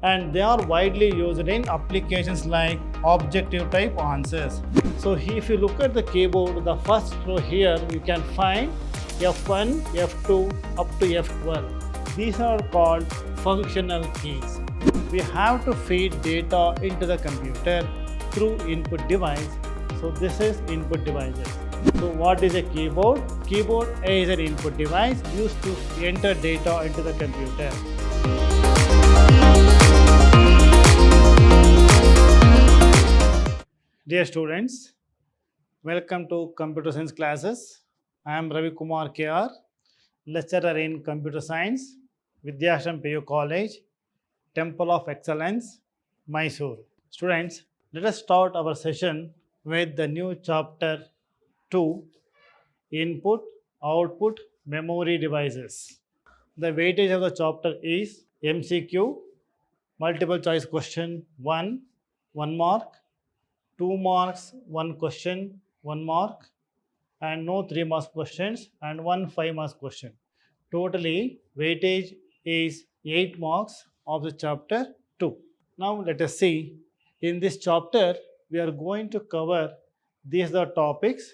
and they are widely used in applications like objective type answers. So if you look at the keyboard, the first row here you can find F1, F2 up to F12. These are called functional keys. We have to feed data into the computer through input device. So this is input devices. So what is a keyboard? Keyboard is an input device used to enter data into the computer. Dear students, welcome to Computer Science classes. I am Ravi Kumar KR, lecturer in Computer Science, Vidhyaashram PU College, Temple of Excellence, Mysore. Students, let us start our session with the new chapter 2, Input, Output, Memory Devices. The weightage of the chapter is MCQ, multiple choice question 1, 1 mark, 2 marks, 1 question, 1 mark, and no 3 marks questions, and 1 5 marks question. Totally, weightage is 8 marks of the chapter 2. Now let us see, in this chapter, we are going to cover these are the topics,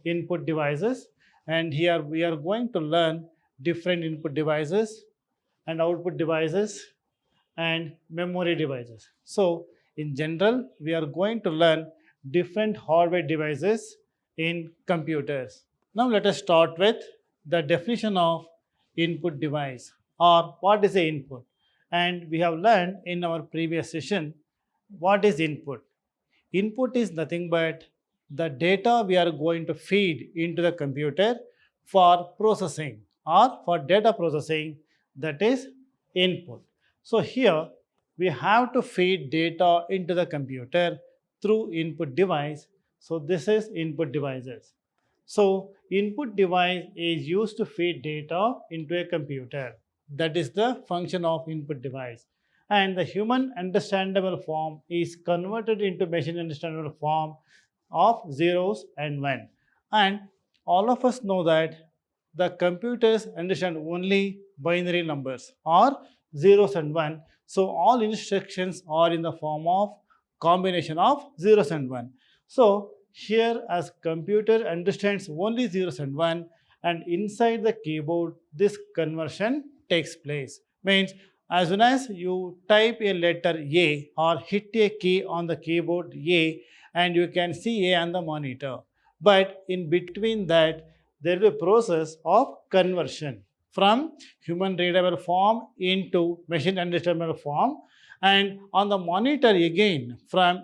input devices, and here we are going to learn different input devices and output devices and memory devices. So in general, we are going to learn different hardware devices in computers. Now let us start with the definition of input device, or what is the input. And we have learned in our previous session what is input. Input is nothing but the data we are going to feed into the computer for processing or for data processing, that is input. So here we have to feed data into the computer through input device. So this is input devices. So input device is used to feed data into a computer. That is the function of input device. And the human understandable form is converted into machine understandable form of zeros and one. And all of us know that the computers understand only binary numbers or zeros and one. So all instructions are in the form of combination of zeros and one. So here, as computer understands only zeros and one, and inside the keyboard this conversion takes place. Means as soon as you type a letter A or hit a key on the keyboard A, and you can see A on the monitor. But in between that, there will be a process of conversion from human readable form into machine understandable form, and on the monitor again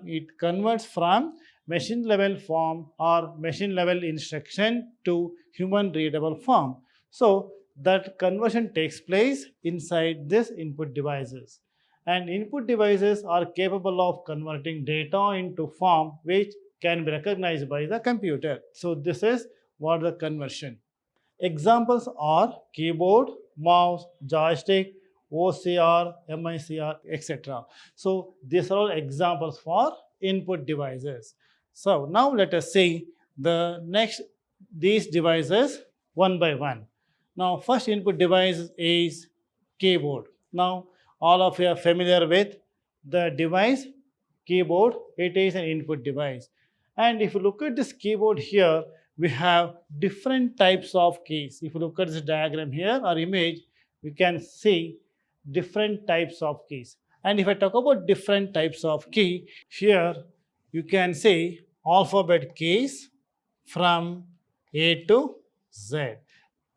it converts from machine level form or machine level instruction to human readable form. So that conversion takes place inside this input devices. And input devices are capable of converting data into form which can be recognized by the computer. So this is what the conversion. Examples are keyboard, mouse, joystick, OCR, MICR, etc. So these are all examples for input devices. So now let us see these devices one by one. Now first input device is keyboard. Now all of you are familiar with the device keyboard. It is an input device. And if you look at this keyboard here, we have different types of keys. If you look at this diagram here or image, we can see different types of keys. And if I talk about different types of key, here you can see alphabet keys from A to Z.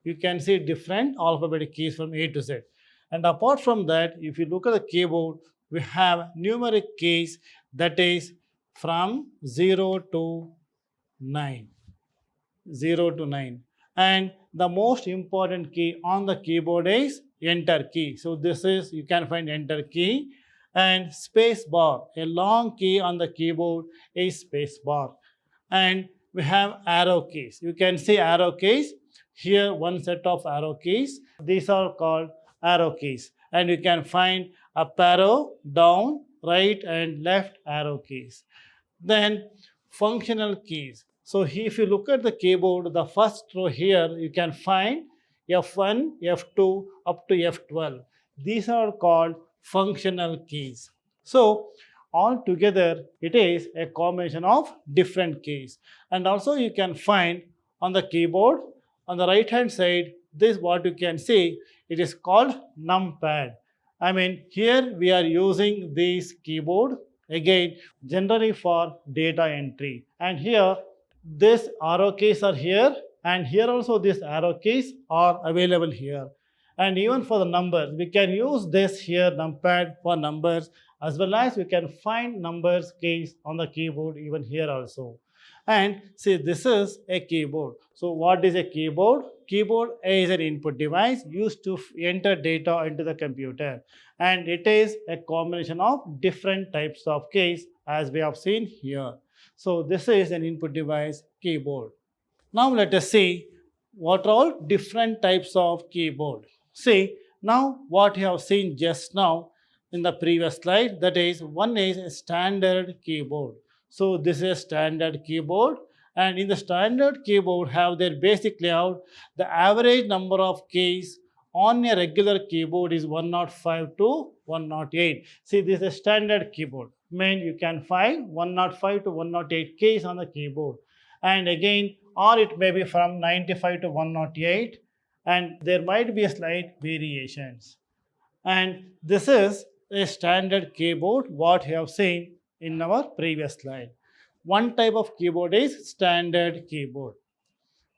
You can see different alphabetic keys from A to Z. And apart from that, if you look at the keyboard, we have numeric keys, that is from 0 to 9. 0 to 9. And the most important key on the keyboard is enter key. So this is, you can find enter key, and space bar. A long key on the keyboard is space bar. And we have arrow keys. You can see arrow keys. Here one set of arrow keys. These are called arrow keys. And you can find up arrow, down, right and left arrow keys. Then functional keys. So if you look at the keyboard, the first row here, you can find F1, F2 up to F12. These are called functional keys. So altogether it is a combination of different keys. And also you can find on the keyboard on the right hand side, this what you can see, it is called numpad. I mean, here we are using this keyboard again generally for data entry. And here this arrow keys are here, and here also these arrow keys are available here. And even for the numbers, we can use this here numpad for numbers, as well as we can find numbers keys on the keyboard even here also. And see, this is a keyboard. So what is a keyboard? Keyboard is an input device used to enter data into the computer, and it is a combination of different types of keys as we have seen here. So this is an input device, keyboard. Now let us see what are all different types of keyboard. See, now what you have seen just now in the previous slide, that is, one is a standard keyboard. So this is a standard keyboard, and in the standard keyboard have their basic layout. The average number of keys on a regular keyboard is 105 to 108. See, this is a standard keyboard. Mean you can find 105 to 108 keys on the keyboard. And again, or it may be from 95 to 108, and there might be a slight variations. And this is a standard keyboard what you have seen in our previous slide. One type of keyboard is standard keyboard.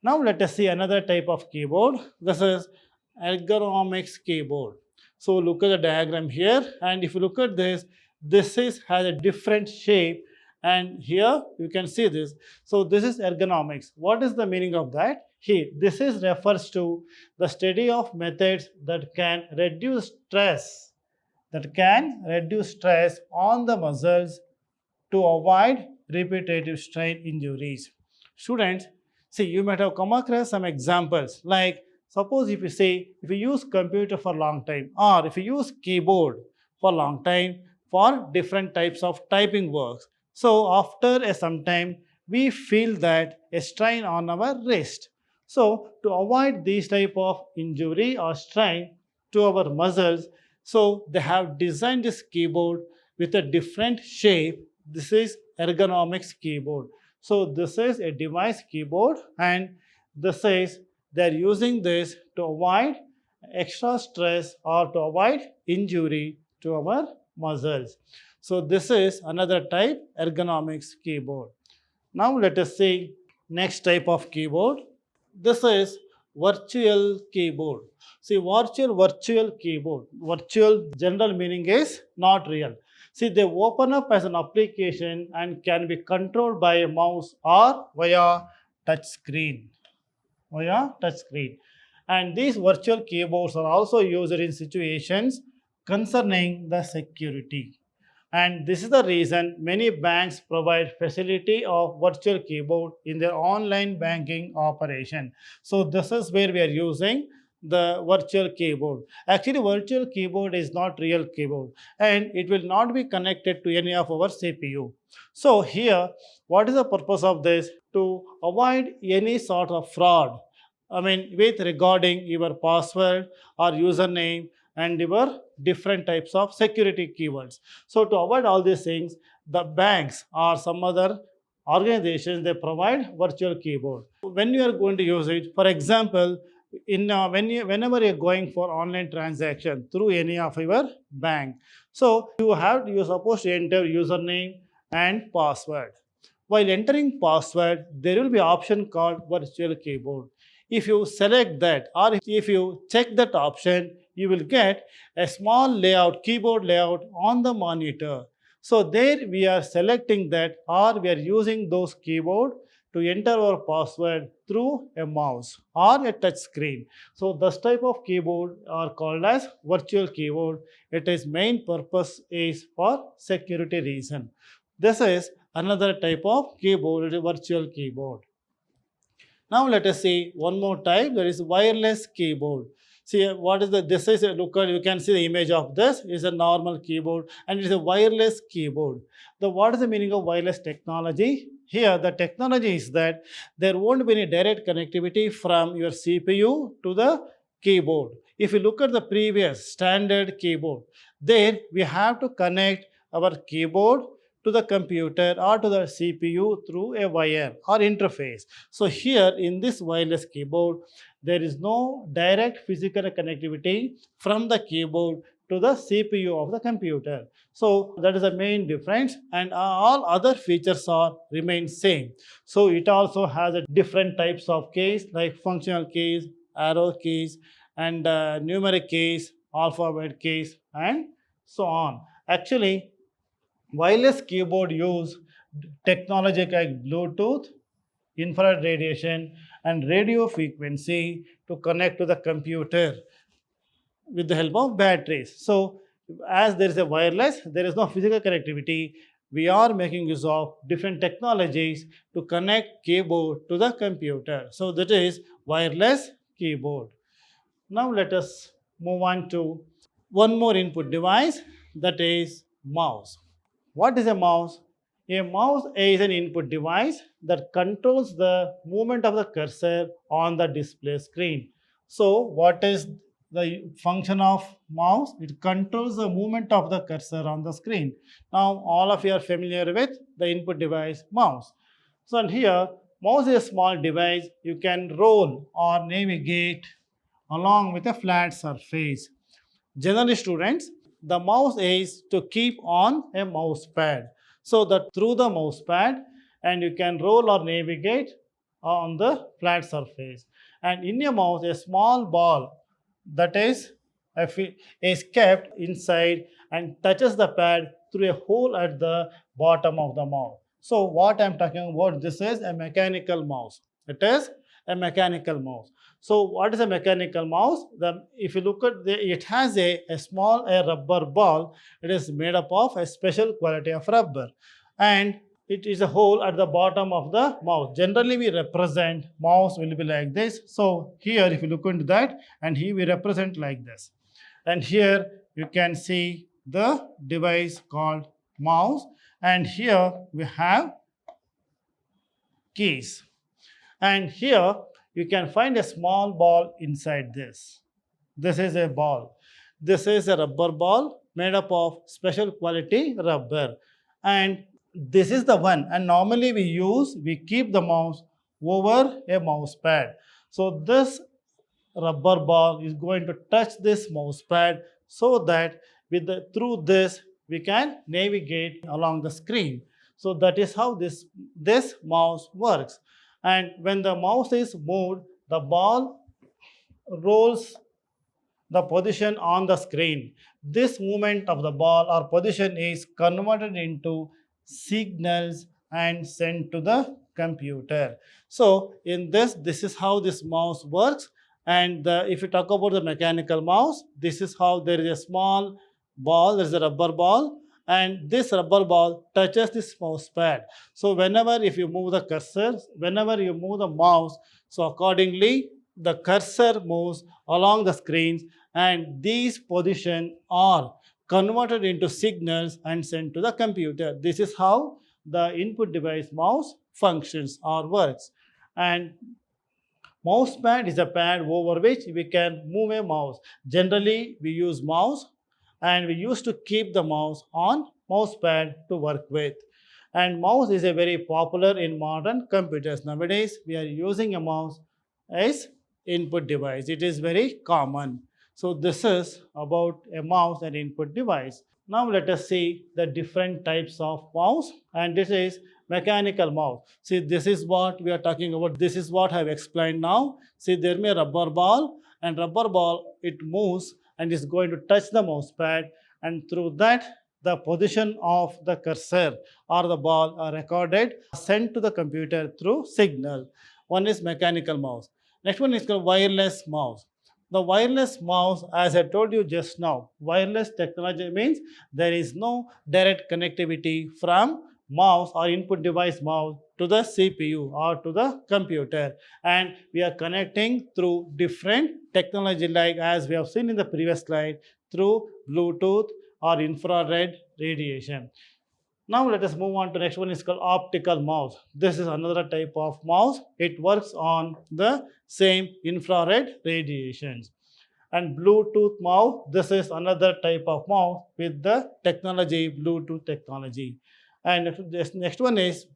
Now let us see another type of keyboard. This is ergonomics keyboard. So look at the diagram here, and if you look at this, this has a different shape, and here you can see this. So this is ergonomics. What is the meaning of that? Here, this is refers to the study of methods that can reduce stress, on the muscles to avoid repetitive strain injuries. Students, see, you might have come across some examples, like suppose if you use computer for long time, or if you use keyboard for long time for different types of typing works. So after some time, we feel that a strain on our wrist. So to avoid this type of injury or strain to our muscles, so they have designed this keyboard with a different shape. This is ergonomics keyboard. So this is a device keyboard, and this is they're using this to avoid extra stress or to avoid injury to our muscles. So this is another type, ergonomics keyboard. Now let us see next type of keyboard. This is virtual keyboard. See, virtual keyboard. Virtual general meaning is not real. See, they open up as an application and can be controlled by a mouse or via touch screen. And these virtual keyboards are also used in situations concerning the security. And this is the reason many banks provide facility of virtual keyboard in their online banking operation. So this is where we are using the virtual keyboard. Actually, virtual keyboard is not real keyboard, and it will not be connected to any of our CPU. So here, what is the purpose of this? To avoid any sort of fraud. I mean, with regarding your password or username and your different types of security keywords. So to avoid all these things, the banks or some other organizations, they provide virtual keyboard. When you are going to use it, for example, whenever you're going for online transaction through any of your bank, so you're supposed to enter username and password. While entering password, there will be option called virtual keyboard. If you select that, or if you check that option, you will get a small layout, keyboard layout on the monitor. So there we are selecting that, or we are using those keyboard to enter our password through a mouse or a touch screen. So this type of keyboard are called as virtual keyboard. Its main purpose is for security reason. This is another type of keyboard, it is virtual keyboard. Now let us see one more type, that is wireless keyboard. See, what is this is look at, you can see the image of this is a normal keyboard, and it is a wireless keyboard. What is the meaning of wireless technology? Here the technology is that there won't be any direct connectivity from your CPU to the keyboard. If you look at the previous standard keyboard, There we have to connect our keyboard to the computer or to the CPU through a wire or interface. So here in this wireless keyboard, there is no direct physical connectivity from the keyboard to the CPU of the computer. So that is the main difference, and all other features are remain same. So it also has a different types of keys like functional keys, arrow keys, and numeric keys, alphabet keys, and so on. Actually, wireless keyboard use technology like Bluetooth, infrared radiation, and radio frequency to connect to the computer with the help of batteries. So, as there is a wireless, there is no physical connectivity. We are making use of different technologies to connect keyboard to the computer. So, that is wireless keyboard. Now, let us move on to one more input device, that is mouse. What is a mouse? A mouse is an input device that controls the movement of the cursor on the display screen. So, what is the function of mouse? It controls the movement of the cursor on the screen. Now, all of you are familiar with the input device mouse. So, and here, mouse is a small device you can roll or navigate along with a flat surface. Generally, students, the mouse is to keep on a mouse pad. So that through the mouse pad, and you can roll or navigate on the flat surface. And in a mouse, a small ball that is kept inside and touches the pad through a hole at the bottom of the mouse. So what I'm talking about, this is a mechanical mouse. It is a mechanical mouse. So what is a mechanical mouse? If you look at it has a small rubber ball. It is made up of a special quality of rubber, and it is a hole at the bottom of the mouse. Generally, we represent mouse will be like this. So here, if you look into that, and here we represent like this. And here you can see the device called mouse, and here we have keys. And here you can find a small ball inside this. This is a ball. This is a rubber ball made up of special quality rubber. And this is the one. And normally we keep the mouse over a mouse pad. So this rubber ball is going to touch this mouse pad so that through this we can navigate along the screen. So that is how this mouse works. And when the mouse is moved, the ball rolls the position on the screen. This movement of the ball or position is converted into signals and sent to the computer. So in this is how this mouse works. And if you talk about the mechanical mouse, this is how there is a small ball, there is a rubber ball, and this rubber ball touches this mouse pad. So whenever if you move the cursor, whenever you move the mouse, so accordingly the cursor moves along the screens, and these positions are converted into signals and sent to the computer. This is how the input device mouse functions or works. And mouse pad is a pad over which we can move a mouse. Generally, we use mouse, and we used to keep the mouse on mouse pad to work with. And mouse is a very popular in modern computers. Nowadays, we are using a mouse as input device. It is very common. So this is about a mouse and input device. Now let us see the different types of mouse, and this is mechanical mouse. See, this is what we are talking about. This is what I have explained now. See, there may be a rubber ball, and rubber ball, it moves and is going to touch the mouse pad, and through that the position of the cursor or the ball are recorded, sent to the computer through signal. One is mechanical mouse. Next one is called wireless mouse. The wireless mouse, as I told you just now, wireless technology means there is no direct connectivity from mouse or input device mouse to the CPU or to the computer, and we are connecting through different technology, like as we have seen in the previous slide, through Bluetooth or infrared radiation. Now let us move on to next one is called optical mouse. This is another type of mouse. It works on the same infrared radiations. And Bluetooth mouse, this is another type of mouse with the technology, Bluetooth technology. And this next one is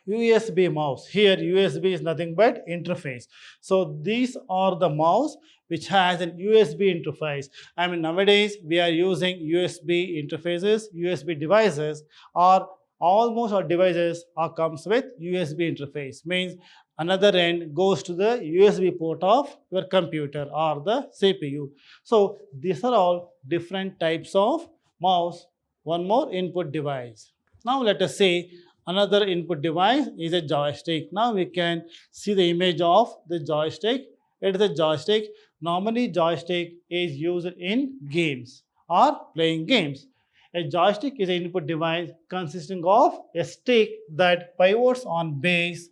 USB mouse. Here USB is nothing but interface. So these are the mouse which has an USB interface. I mean, nowadays we are using USB interfaces, USB devices, or almost all devices are comes with USB interface. Means another end goes to the USB port of your computer or the CPU. So these are all different types of mouse. One more input device. Now let us say another input device is a joystick. Now we can see the image of the joystick. It is a joystick. Normally joystick is used in games or playing games. A joystick is an input device consisting of a stick that pivots on base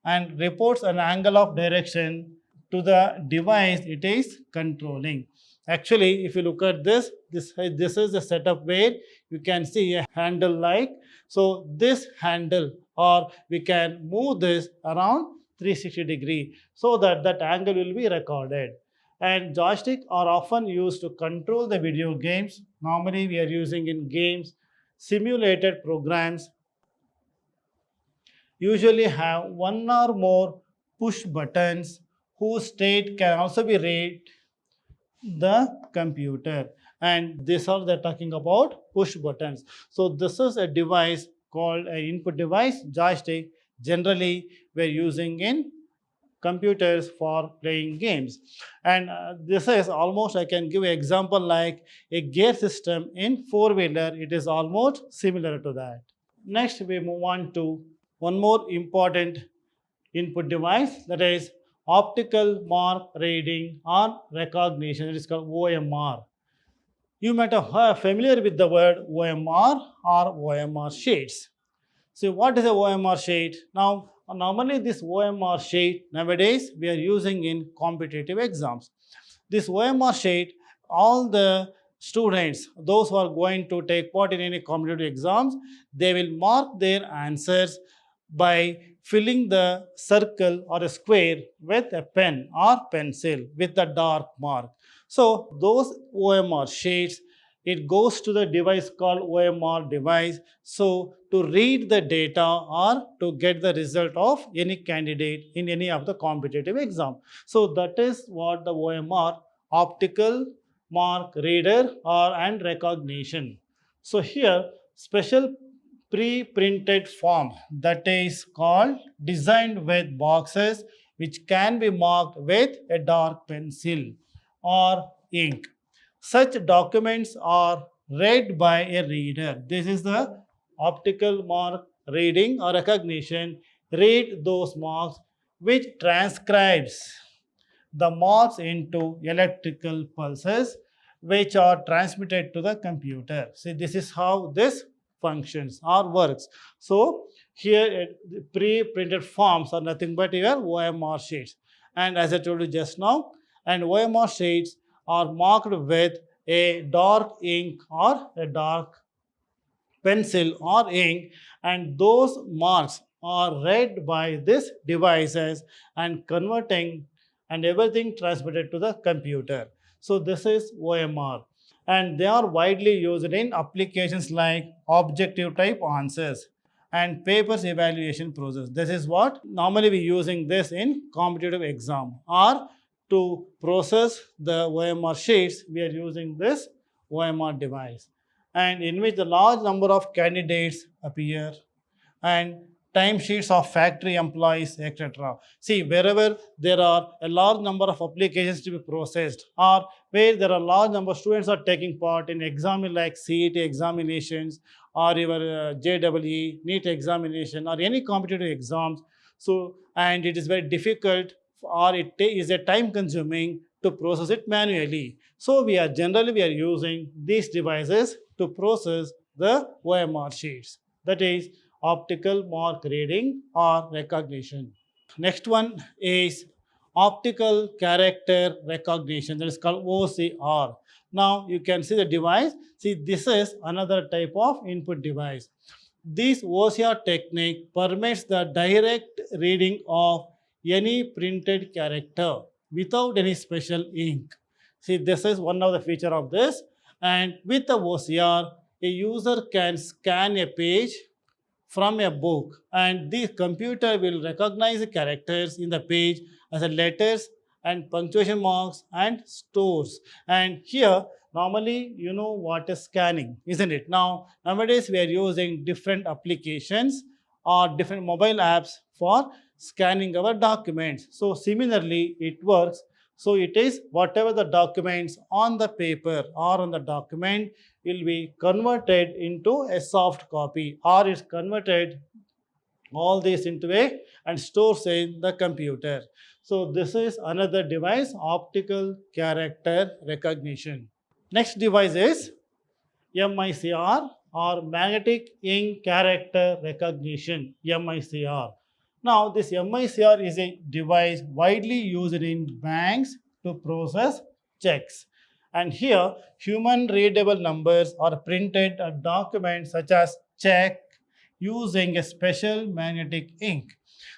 and reports an angle of direction to the device it is controlling. Actually, if you look at this is the setup where you can see a handle like. So this handle, or we can move this around 360 degree so that that angle will be recorded. And joystick are often used to control the video games. Normally we are using in games, simulated programs, usually have one or more push buttons whose state can also be read the computer. And these are they're talking about push buttons. So this is a device called an input device, joystick. Generally we're using in computers for playing games. And this is almost, I can give an example like a gear system in four-wheeler. It is almost similar to that. Next we move on to one more important input device, that is optical mark reading or recognition. It is called OMR. You might have familiar with the word OMR or OMR sheets. So what is a OMR sheet? Now normally this OMR sheet nowadays we are using in competitive exams. This OMR sheet, all the students, those who are going to take part in any competitive exams, they will mark their answers by filling the circle or a square with a pen or pencil with a dark mark. So those OMR sheets, it goes to the device called OMR device. So to read the data or to get the result of any candidate in any of the competitive exam. So that is what the OMR, optical mark reader or and recognition. So here special pre-printed form that is called designed with boxes which can be marked with a dark pencil or ink. Such documents are read by a reader. This is the optical mark reading or recognition. Read those marks which transcribes the marks into electrical pulses which are transmitted to the computer. See, this is how this functions or works. So here pre-printed forms are nothing but your OMR sheets. And as I told you just now, and OMR sheets are marked with a dark ink or a dark pencil or ink, and those marks are read by these devices and converting and everything transmitted to the computer. So this is OMR, and they are widely used in applications like objective type answers and papers evaluation process. This is what normally we using this in competitive exam, or to process the OMR sheets we are using this OMR device, and in which the large number of candidates appear and timesheets of factory employees, etc. See, wherever there are a large number of applications to be processed, or where there are large number of students are taking part in exam like CET examinations or your JEE, NEET examination or any competitive exams. So, and it is very difficult or it is a time consuming to process it manually. So we are using these devices to process the OMR sheets. That is optical mark reading or recognition. Next one is optical character recognition, that is called OCR. Now you can see the device. See, this is another type of input device. This OCR technique permits the direct reading of any printed character without any special ink. See, this is one of the feature of this. And with the OCR, a user can scan a page from a book, and the computer will recognize the characters in the page as a letters and punctuation marks and stores. And here, normally, you know what is scanning, isn't it? Nowadays, we are using different applications or different mobile apps for scanning our documents. So similarly, it works. So it is whatever the documents on the paper or on the document will be converted into a soft copy, or it's converted all this into a and stores in the computer. So this is another device, optical character recognition. Next device is MICR, or magnetic ink character recognition, MICR. Now this MICR is a device widely used in banks to process checks. And here, human readable numbers are printed on documents such as check using a special magnetic ink.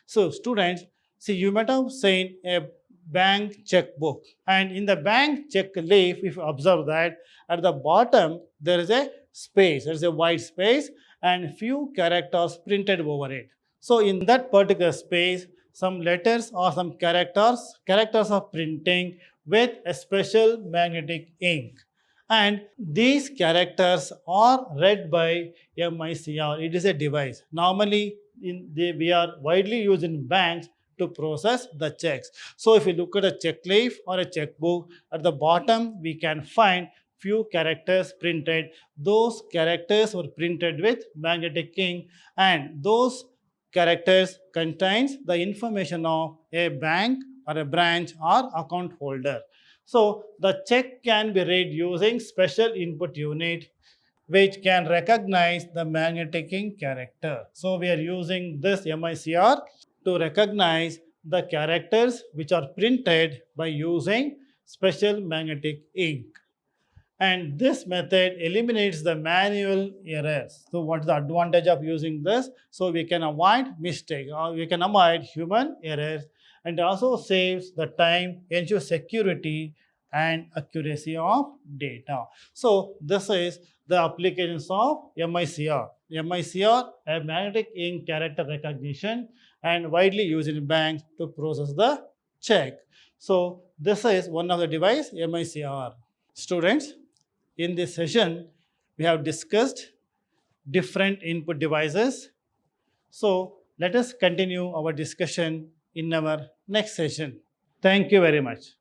So, students, see, you might have seen a bank checkbook, and in the bank check leaf, if you observe that at the bottom there is a space, there is a white space, and few characters printed over it. So, in that particular space, some letters or some characters are printing with a special magnetic ink. And these characters are read by MICR. It is a device. Normally, we are widely used in banks to process the checks. So, if you look at a check leaf or a checkbook, at the bottom we can find few characters printed. Those characters were printed with magnetic ink, and those characters contains the information of a bank or a branch or account holder. So the check can be read using special input unit which can recognize the magnetic ink character. So we are using this MICR to recognize the characters which are printed by using special magnetic ink. And this method eliminates the manual errors. So what is the advantage of using this? So we can avoid mistake, or we can avoid human errors, and also saves the time, ensures security and accuracy of data. So this is the applications of MICR. MICR, a magnetic ink character recognition, and widely used in banks to process the check. So this is one of the device, MICR. Students, in this session, we have discussed different input devices. So let us continue our discussion in our next session. Thank you very much.